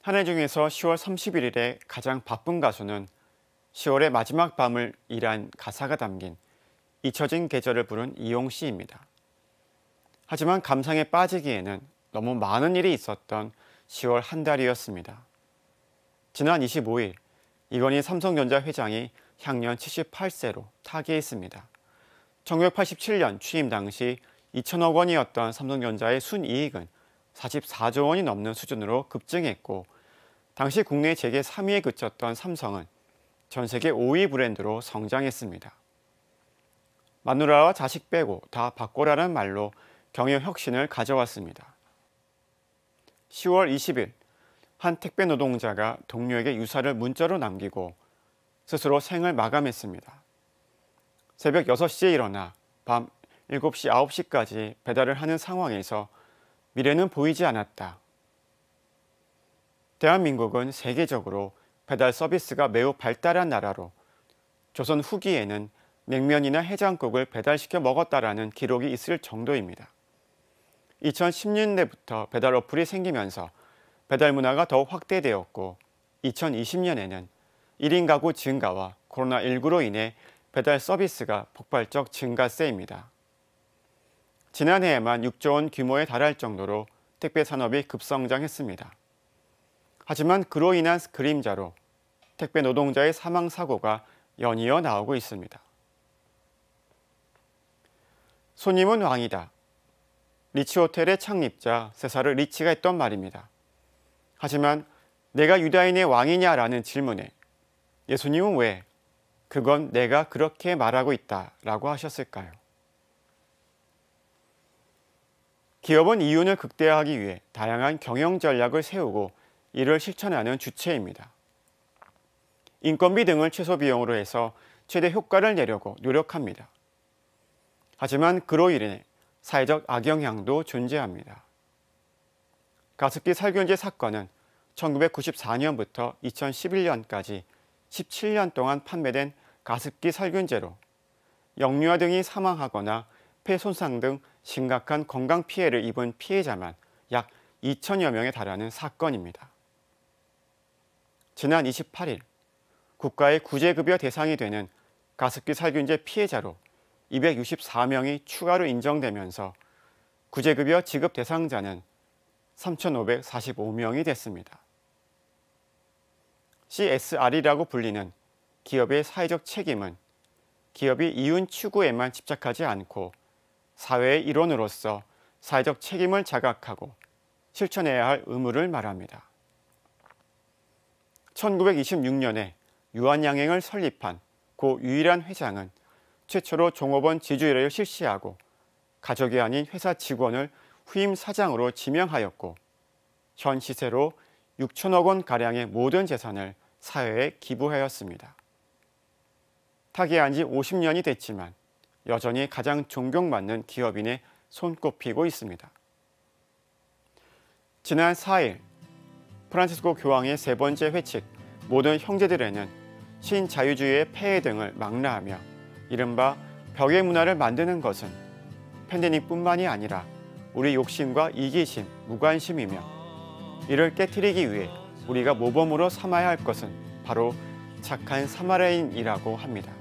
한 해 중에서 10월 31일에 가장 바쁜 가수는 10월의 마지막 밤을 일한 가사가 담긴 잊혀진 계절을 부른 이용 씨입니다. 하지만 감상에 빠지기에는 너무 많은 일이 있었던 10월 한 달이었습니다. 지난 25일 이건희 삼성전자 회장이 향년 78세로 타계했습니다. 1987년 취임 당시 2천억 원이었던 삼성전자의 순이익은 44조 원이 넘는 수준으로 급증했고, 당시 국내 재계 3위에 그쳤던 삼성은 전 세계 5위 브랜드로 성장했습니다. 마누라와 자식 빼고 다 바꿔라는 말로 경영 혁신을 가져왔습니다. 10월 20일 한 택배 노동자가 동료에게 유사를 문자로 남기고 스스로 생을 마감했습니다. 새벽 6시에 일어나 밤 7시, 9시까지 배달을 하는 상황에서 미래는 보이지 않았다. 대한민국은 세계적으로 배달 서비스가 매우 발달한 나라로 조선 후기에는 냉면이나 해장국을 배달시켜 먹었다라는 기록이 있을 정도입니다. 2010년대부터 배달 어플이 생기면서 배달 문화가 더욱 확대되었고, 2020년에는 1인 가구 증가와 코로나19로 인해 배달 서비스가 폭발적 증가세입니다. 지난해에만 6조 원 규모에 달할 정도로 택배 산업이 급성장했습니다. 하지만 그로 인한 그림자로 택배 노동자의 사망 사고가 연이어 나오고 있습니다. 손님은 왕이다. 리치호텔의 창립자 세사르 리치가 했던 말입니다. 하지만 내가 유다인의 왕이냐라는 질문에 예수님은 왜 그건 내가 그렇게 말하고 있다라고 하셨을까요? 기업은 이윤을 극대화하기 위해 다양한 경영 전략을 세우고 이를 실천하는 주체입니다. 인건비 등을 최소 비용으로 해서 최대 효과를 내려고 노력합니다. 하지만 그로 인해 사회적 악영향도 존재합니다. 가습기 살균제 사건은 1994년부터 2011년까지 17년 동안 판매된 가습기 살균제로 역류아 등이 사망하거나 폐 손상 등 심각한 건강 피해를 입은 피해자만 약 2천여 명에 달하는 사건입니다. 지난 28일 국가의 구제급여 대상이 되는 가습기 살균제 피해자로 264명이 추가로 인정되면서 구제급여 지급 대상자는 3,545명이 됐습니다. CSR이라고 불리는 기업의 사회적 책임은 기업이 이윤 추구에만 집착하지 않고 사회의 일원으로서 사회적 책임을 자각하고 실천해야 할 의무를 말합니다. 1926년에 유한양행을 설립한 고 유일한 회장은 최초로 종업원 지주회를 실시하고 가족이 아닌 회사 직원을 후임 사장으로 지명하였고, 현 시세로 6천억 원가량의 모든 재산을 사회에 기부하였습니다. 타계한 지 50년이 됐지만 여전히 가장 존경받는 기업인에 손꼽히고 있습니다. 지난 4일 프란치스코 교황의 세 번째 회칙 모든 형제들에는 신자유주의의 폐해 등을 망라하며 이른바 벽의 문화를 만드는 것은 팬데믹뿐만이 아니라 우리 욕심과 이기심, 무관심이며, 이를 깨트리기 위해 우리가 모범으로 삼아야 할 것은 바로 착한 사마리아인이라고 합니다.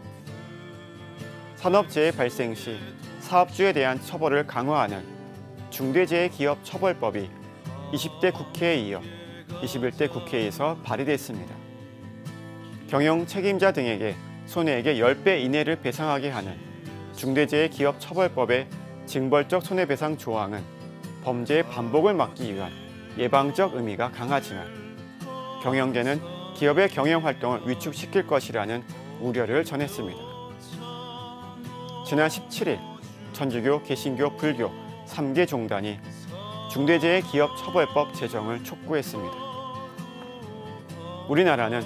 산업재해 발생 시 사업주에 대한 처벌을 강화하는 중대재해기업처벌법이 20대 국회에 이어 21대 국회에서 발의됐습니다. 경영 책임자 등에게 손해액의 10배 이내를 배상하게 하는 중대재해기업처벌법의 징벌적 손해배상 조항은 범죄의 반복을 막기 위한 예방적 의미가 강하지만 경영계는 기업의 경영활동을 위축시킬 것이라는 우려를 전했습니다. 지난 17일 천주교, 개신교, 불교 3개 종단이 중대재해기업처벌법 제정을 촉구했습니다. 우리나라는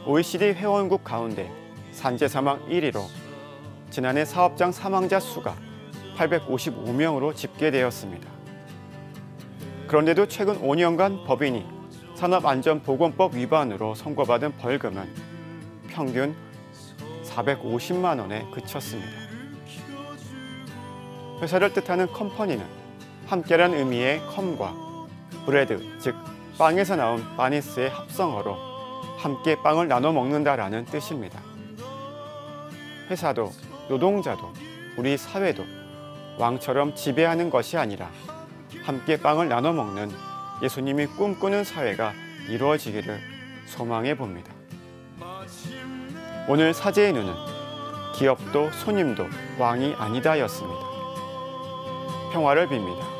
OECD 회원국 가운데 산재사망 1위로 지난해 사업장 사망자 수가 855명으로 집계되었습니다. 그런데도 최근 5년간 법인이 산업안전보건법 위반으로 선고받은 벌금은 평균 450만 원에 그쳤습니다. 회사를 뜻하는 컴퍼니는 함께란 의미의 컴과 브레드, 즉 빵에서 나온 파니스의 합성어로 함께 빵을 나눠 먹는다라는 뜻입니다. 회사도 노동자도 우리 사회도 왕처럼 지배하는 것이 아니라 함께 빵을 나눠 먹는 예수님이 꿈꾸는 사회가 이루어지기를 소망해 봅니다. 오늘 사제의 눈은 기업도 손님도 왕이 아니다였습니다. 평화를 빕니다.